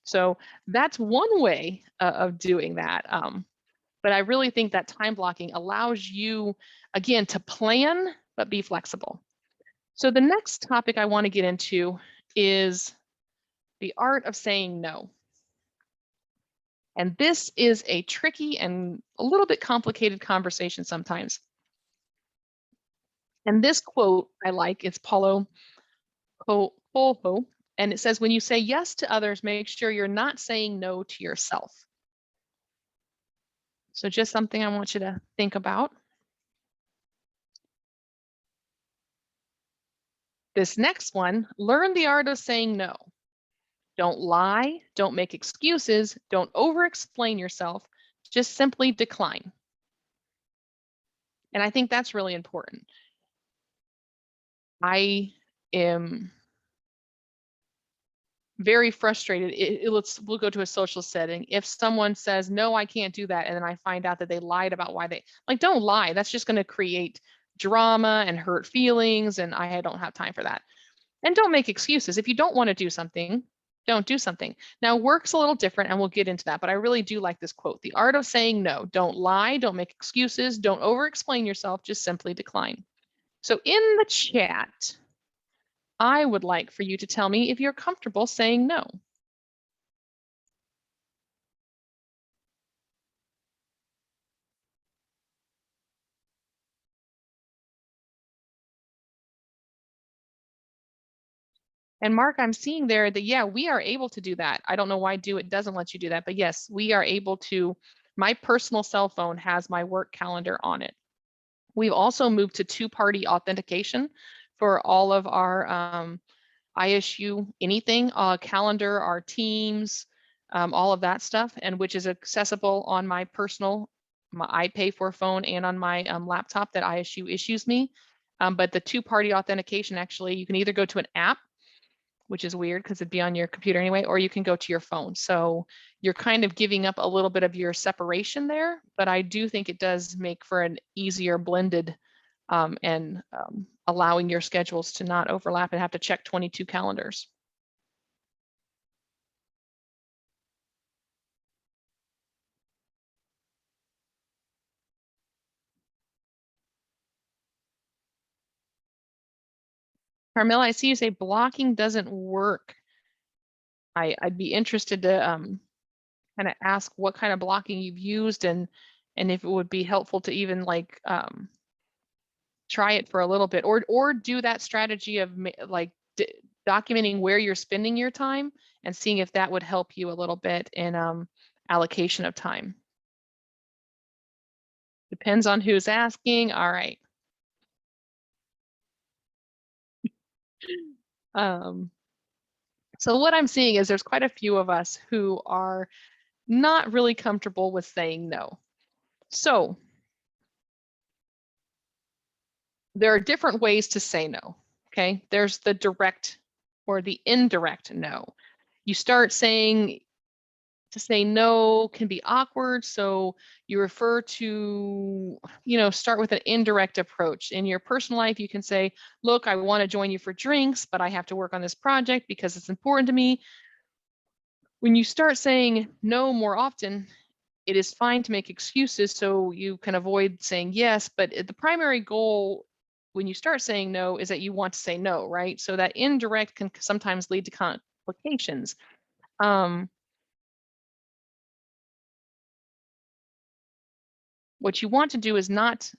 S1: So that's one way of doing that. But I really think that time blocking allows you, again, to plan, but be flexible. So the next topic I want to get into is the art of saying no. And this is a tricky and a little bit complicated conversation sometimes. And this quote I like, it's Paulo Coelho, and it says, when you say yes to others, make sure you're not saying no to yourself. So just something I want you to think about. This next one, learn the art of saying no. Don't lie, don't make excuses, don't over-explain yourself, just simply decline. And I think that's really important. I am very frustrated. We'll go to a social setting. If someone says, no, I can't do that, and then I find out that they lied about why don't lie. That's just going to create drama and hurt feelings, and I don't have time for that. And don't make excuses. If you don't want to do something, don't do something. Now, work's a little different, and we'll get into that, but I really do like this quote. The art of saying no. Don't lie, don't make excuses, don't over-explain yourself, just simply decline. So in the chat, I would like for you to tell me if you're comfortable saying no. And Mark, I'm seeing there that, yeah, we are able to do that. I don't know why it doesn't let you do that, but yes, we are able to. My personal cell phone has my work calendar on it. We've also moved to two-party authentication for all of our ISU anything, calendar, our Teams, all of that stuff, and which is accessible on my personal, I pay for phone and on my laptop that ISU issues me. But the two-party authentication, actually, you can either go to an app, which is weird because it'd be on your computer anyway, or you can go to your phone. So you're kind of giving up a little bit of your separation there, but I do think it does make for an easier blended and allowing your schedules to not overlap and have to check 22 calendars. Carmela, I see you say blocking doesn't work. I'd be interested to kind of ask what kind of blocking you've used and if it would be helpful to even like try it for a little bit or do that strategy of like documenting where you're spending your time and seeing if that would help you a little bit in allocation of time. Depends on who's asking. All right. So what I'm seeing is there's quite a few of us who are not really comfortable with saying no. So there are different ways to say no, okay? There's the direct or the indirect no. You start saying, to say no can be awkward, so you refer to, start with an indirect approach. In your personal life, you can say, look, I want to join you for drinks, but I have to work on this project because it's important to me. When you start saying no more often, it is fine to make excuses so you can avoid saying yes, but the primary goal when you start saying no is that you want to say no, right? So that indirect can sometimes lead to complications. What you want to do is not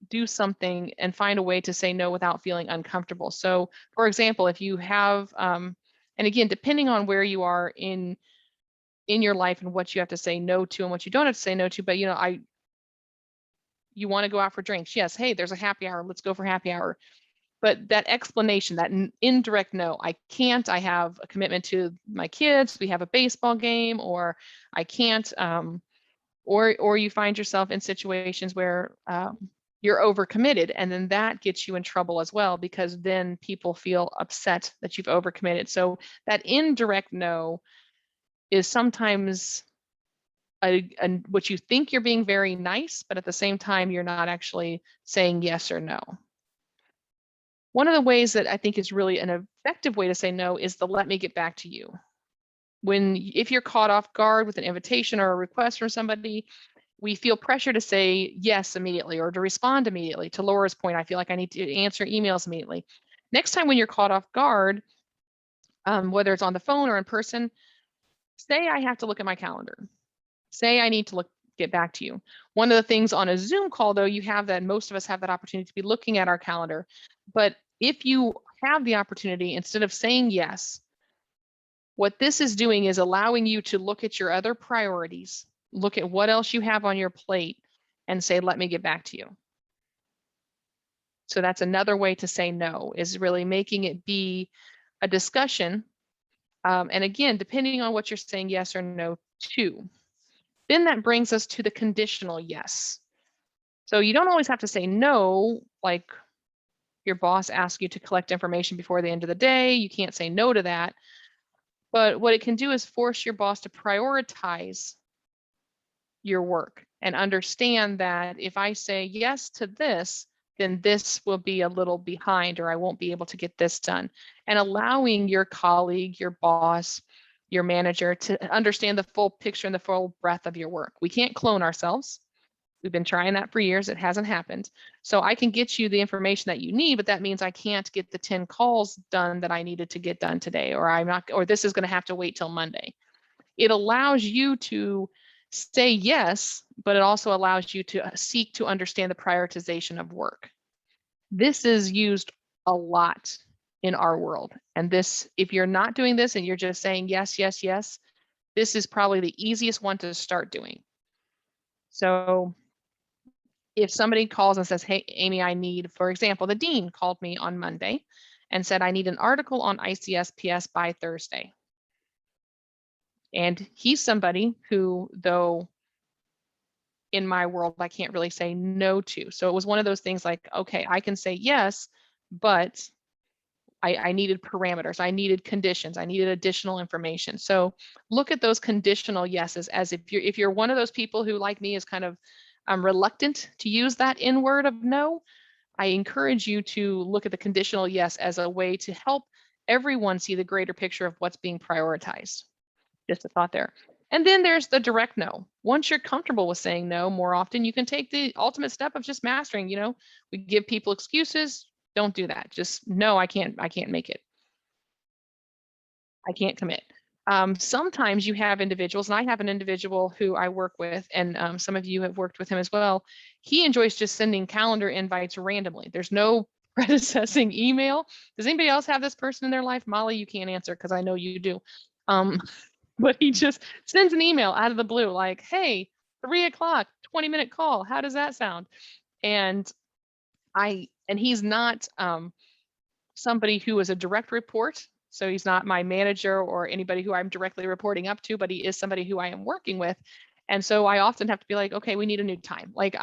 S1: do something and find a way to say no without feeling uncomfortable. So for example, if you have, and again, depending on where you are in your life and what you have to say no to and what you don't have to say no to, but you want to go out for drinks. Yes. Hey, there's a happy hour. Let's go for happy hour. But that explanation, that indirect no, I can't, I have a commitment to my kids. We have a baseball game, or I can't, or you find yourself in situations where you're overcommitted, and then that gets you in trouble as well, because then people feel upset that you've overcommitted. So that indirect no is sometimes what you think you're being very nice, but at the same time, you're not actually saying yes or no. One of the ways that I think is really an effective way to say no is the let me get back to you. If you're caught off guard with an invitation or a request from somebody, we feel pressure to say yes immediately or to respond immediately. To Laura's point, I feel like I need to answer emails immediately. Next time when you're caught off guard, whether it's on the phone or in person, say I have to look at my calendar. Say I need to get back to you. One of the things on a Zoom call, though, you have that, most of us have that opportunity to be looking at our calendar. But if you have the opportunity, instead of saying yes, what this is doing is allowing you to look at your other priorities, look at what else you have on your plate, and say, let me get back to you. So that's another way to say no, is really making it be a discussion. And again, depending on what you're saying yes or no to. Then that brings us to the conditional yes. So you don't always have to say no, like your boss asks you to collect information before the end of the day. You can't say no to that. But what it can do is force your boss to prioritize your work and understand that if I say yes to this, then this will be a little behind, or I won't be able to get this done. And allowing your colleague, your boss, your manager to understand the full picture and the full breadth of your work. We can't clone ourselves. We've been trying that for years. It hasn't happened. So I can get you the information that you need, but that means I can't get the 10 calls done that I needed to get done today, or this is going to have to wait till Monday. It allows you to say yes, but it also allows you to seek to understand the prioritization of work. This is used a lot in our world. And if you're not doing this and you're just saying yes, yes, yes, this is probably the easiest one to start doing. So if somebody calls and says, hey, Amy, for example, the dean called me on Monday and said, I need an article on ICSPS by Thursday. And he's somebody who, though in my world, I can't really say no to. So it was one of those things like, okay, I can say yes, but I needed parameters, I needed conditions, I needed additional information. So look at those conditional yeses as if you're one of those people who, like me, is kind of reluctant to use that N word of no. I encourage you to look at the conditional yes as a way to help everyone see the greater picture of what's being prioritized. Just a thought there. And then there's the direct no. Once you're comfortable with saying no more often, you can take the ultimate step of just mastering. We give people excuses. Don't do that. Just no, I can't make it. I can't commit. Sometimes you have individuals, and I have an individual who I work with, and some of you have worked with him as well. He enjoys just sending calendar invites randomly. There's no predecessing email. Does anybody else have this person in their life? Molly, you can't answer because I know you do. But he just sends an email out of the blue, like, hey, 3 o'clock, 20-minute call. How does that sound? And he's not somebody who is a direct report. So he's not my manager or anybody who I'm directly reporting up to, but he is somebody who I am working with. And so I often have to be like, okay, we need a new time. Like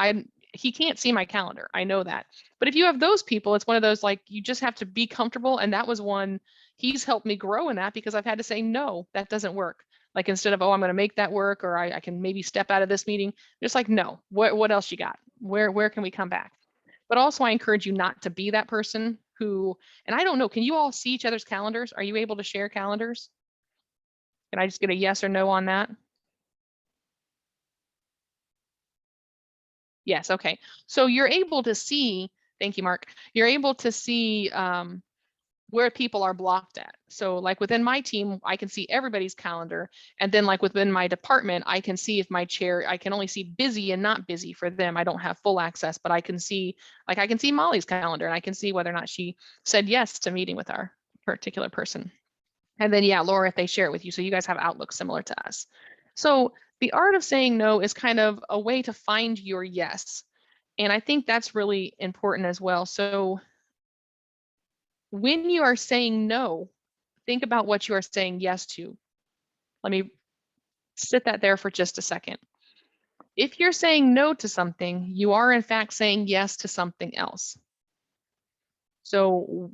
S1: he can't see my calendar. I know that. But if you have those people, it's one of those, like, you just have to be comfortable. And that was one, he's helped me grow in that, because I've had to say, no, that doesn't work. Like, instead of, oh, I'm going to make that work, or I can maybe step out of this meeting, just like, no, what else you got? Where can we come back? But also I encourage you not to be that person who, and I don't know, can you all see each other's calendars? Are you able to share calendars? Can I just get a yes or no on that? Yes, okay. So you're able to see, thank you, Mark. You're able to see where people are blocked at. So like within my team, I can see everybody's calendar. And then like within my department, I can see if my chair, I can only see busy and not busy for them. I don't have full access, but I can see, like I can see Molly's calendar, and I can see whether or not she said yes to meeting with our particular person. And then, yeah, Laura, if they share it with you. So you guys have Outlook similar to us. So the art of saying no is kind of a way to find your yes. And I think that's really important as well. So when you are saying no, think about what you are saying yes to. Let me sit that there for just a second. If you're saying no to something, you are in fact saying yes to something else. So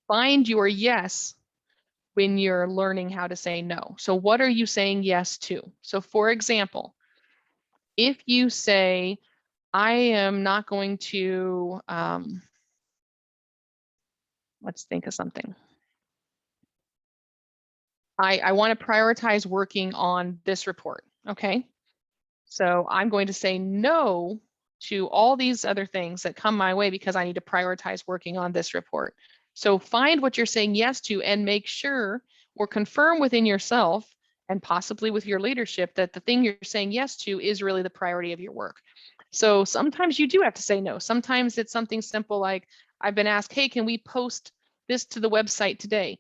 S1: find your yes when you're learning how to say no. So what are you saying yes to? So for example, if you say, I am not going to, let's think of something. I want to prioritize working on this report. Okay. So I'm going to say no to all these other things that come my way because I need to prioritize working on this report. So find what you're saying yes to and make sure or confirm within yourself and possibly with your leadership that the thing you're saying yes to is really the priority of your work. So sometimes you do have to say no. Sometimes it's something simple like, I've been asked, hey, can we post this to the website today?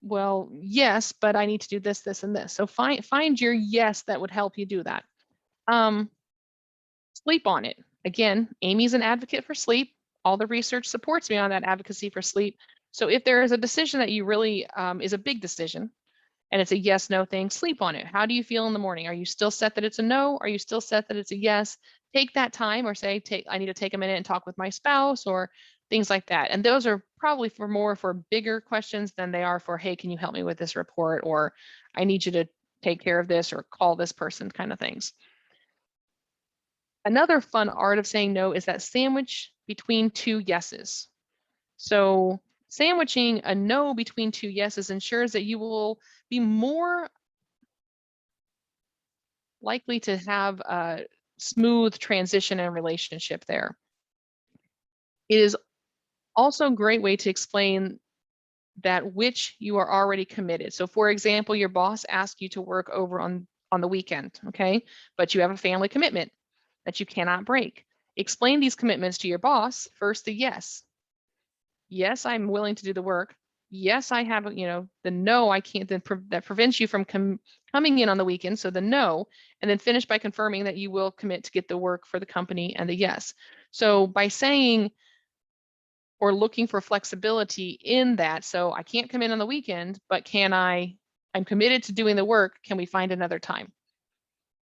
S1: Well, yes, but I need to do this, this, and this. So find your yes that would help you do that. Sleep on it. Again, Amy's an advocate for sleep. All the research supports me on that advocacy for sleep. So if there is a decision that you really is a big decision and it's a yes, no thing, sleep on it. How do you feel in the morning? Are you still set that it's a no? Are you still set that it's a yes? Take that time, or say, I need to take a minute and talk with my spouse, or things like that. And those are probably for bigger questions than they are for, hey, can you help me with this report? Or I need you to take care of this or call this person kind of things. Another fun art of saying no is that sandwich between two yeses. So sandwiching a no between two yeses ensures that you will be more likely to have a smooth transition and relationship there. It is also a great way to explain that which you are already committed. So for example, your boss asked you to work over on the weekend, okay? But you have a family commitment that you cannot break. Explain these commitments to your boss. First, the yes. Yes, I'm willing to do the work. Yes, I have, the no, I can't, that prevents you from coming in on the weekend. So the no, and then finish by confirming that you will commit to get the work for the company, and the yes. So by saying or looking for flexibility in that, so I can't come in on the weekend, but I'm committed to doing the work. Can we find another time?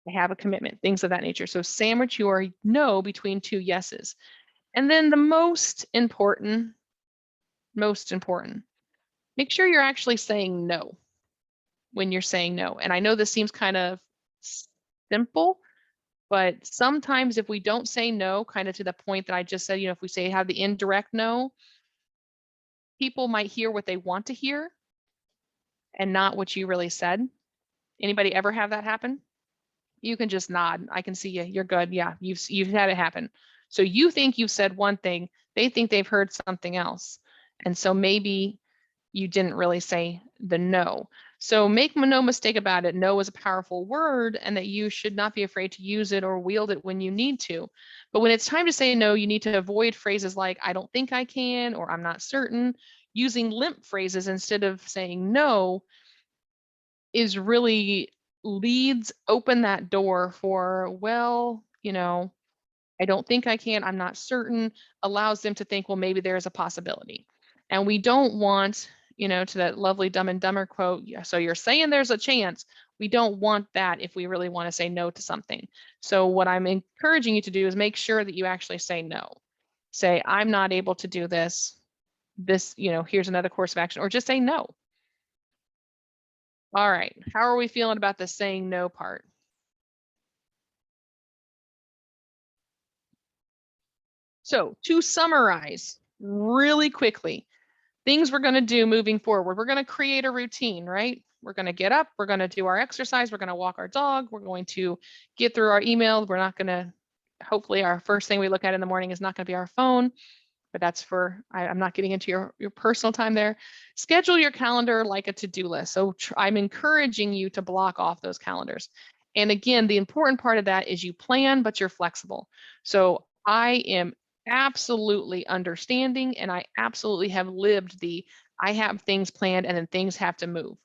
S1: I have a commitment, things of that nature. So sandwich your no between two yeses. And then the most important, make sure you're actually saying no when you're saying no. And I know this seems kind of simple, but sometimes if we don't say no, kind of to the point that I just said, if we say have the indirect no, people might hear what they want to hear and not what you really said. Anybody ever have that happen? You can just nod. I can see you. You're good. Yeah, you've had it happen. So you think you've said one thing, they think they've heard something else. And so maybe you didn't really say the no. So make no mistake about it. No is a powerful word, and that you should not be afraid to use it or wield it when you need to. But when it's time to say no, you need to avoid phrases like, I don't think I can, or I'm not certain. Using limp phrases instead of saying no is really leads open that door for, well, I don't think I can, I'm not certain, allows them to think, well, maybe there's a possibility. And we don't want, to that lovely Dumb and Dumber quote, so you're saying there's a chance. We don't want that if we really want to say no to something. So what I'm encouraging you to do is make sure that you actually say no. Say, I'm not able to do this. Here's another course of action, or just say no. All right, how are we feeling about the saying no part? So to summarize really quickly, things we're going to do moving forward, we're going to create a routine, right? We're going to get up, we're going to do our exercise, we're going to walk our dog, we're going to get through our email. We're not going to, hopefully our first thing we look at in the morning is not going to be our phone, but that's I'm not getting into your personal time there. Schedule your calendar like a to-do list. So I'm encouraging you to block off those calendars. And again, the important part of that is you plan, but you're flexible. So I am absolutely understanding, and I absolutely have lived I have things planned and then things have to move.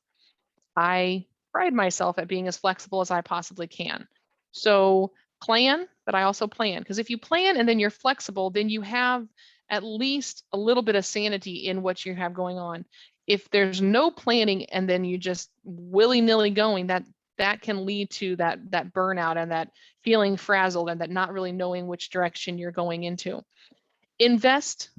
S1: I pride myself at being as flexible as I possibly can. So plan, but I also plan, because if you plan and then you're flexible, then you have at least a little bit of sanity in what you have going on. If there's no planning and then you just willy-nilly going, that can lead to that burnout and that feeling frazzled and that not really knowing which direction you're going into. Invest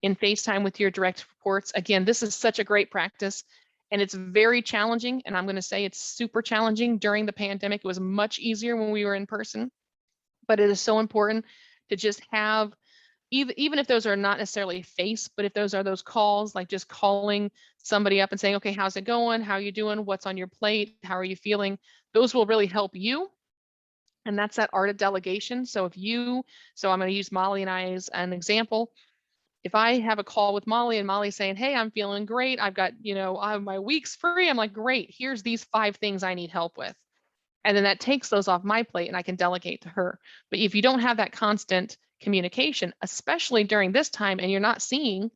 S1: in FaceTime with your direct reports. Again, this is such a great practice, and it's very challenging. And I'm going to say it's super challenging during the pandemic. It was much easier when we were in person, but it is so important to just have, even if those are not necessarily face, but if those are those calls, like just calling somebody up and saying, okay, how's it going? How are you doing? What's on your plate? How are you feeling? Those will really help you. And that's that art of delegation. So I'm going to use Molly and I as an example. If I have a call with Molly and Molly's saying, hey, I'm feeling great. I've got, I have my week's free. I'm like, great, here's these 5 things I need help with. And then that takes those off my plate and I can delegate to her. But if you don't have that constant communication, especially during this time, and you're not seeing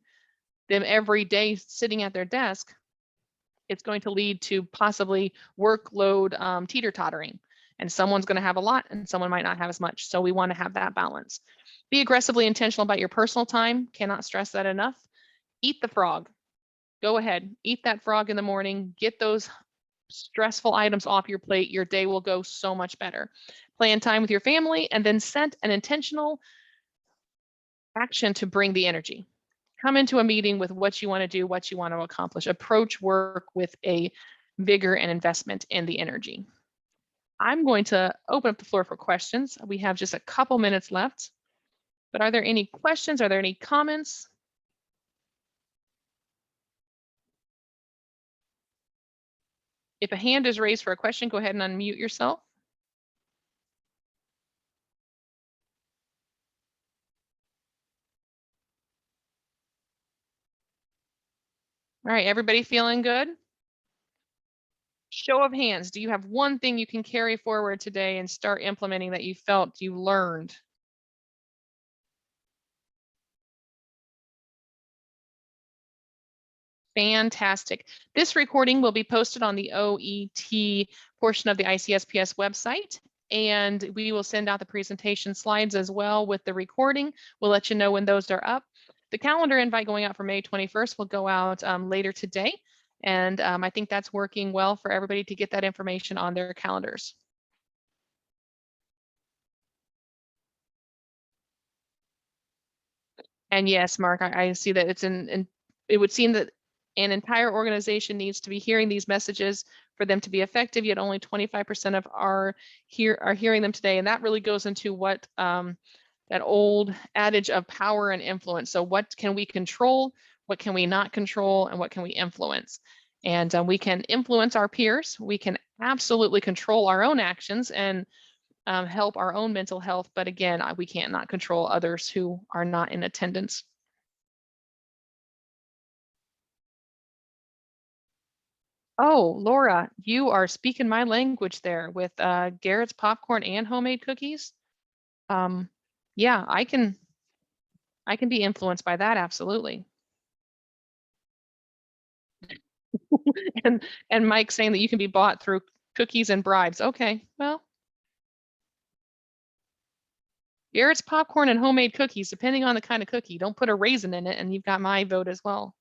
S1: them every day sitting at their desk, it's going to lead to possibly workload teeter-tottering. And someone's going to have a lot and someone might not have as much. So we want to have that balance. Be aggressively intentional about your personal time. Cannot stress that enough. Eat the frog. Go ahead, eat that frog in the morning. Get those stressful items off your plate. Your day will go so much better. Plan time with your family and then set an intentional action to bring the energy. Come into a meeting with what you want to do, what you want to accomplish. Approach work with a vigor and investment in the energy. I'm going to open up the floor for questions. We have just a couple minutes left, but are there any questions? Are there any comments? If a hand is raised for a question, go ahead and unmute yourself. All right, everybody feeling good? Show of hands, do you have one thing you can carry forward today and start implementing that you felt you learned? Fantastic. This recording will be posted on the OET portion of the ICSPS website, and we will send out the presentation slides as well with the recording. We'll let you know when those are up. The calendar invite going out for May 21st will go out later today. And I think that's working well for everybody to get that information on their calendars. And yes, Mark, I see that it's it would seem that an entire organization needs to be hearing these messages for them to be effective, yet only 25% of are hearing them today. And that really goes into what that old adage of power and influence. So what can we control? What can we not control? And what can we influence? And we can influence our peers. We can absolutely control our own actions and help our own mental health. But again, we can't not control others who are not in attendance. Oh, Laura, you are speaking my language there with Garrett's popcorn and homemade cookies. Yeah, I can be influenced by that, absolutely. and Mike saying that you can be bought through cookies and bribes. Okay, well, Garrett's popcorn and homemade cookies, depending on the kind of cookie. Don't put a raisin in it, and you've got my vote as well.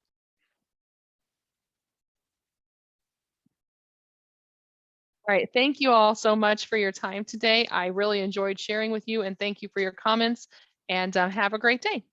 S1: All right. Thank you all so much for your time today. I really enjoyed sharing with you, and thank you for your comments, and have a great day.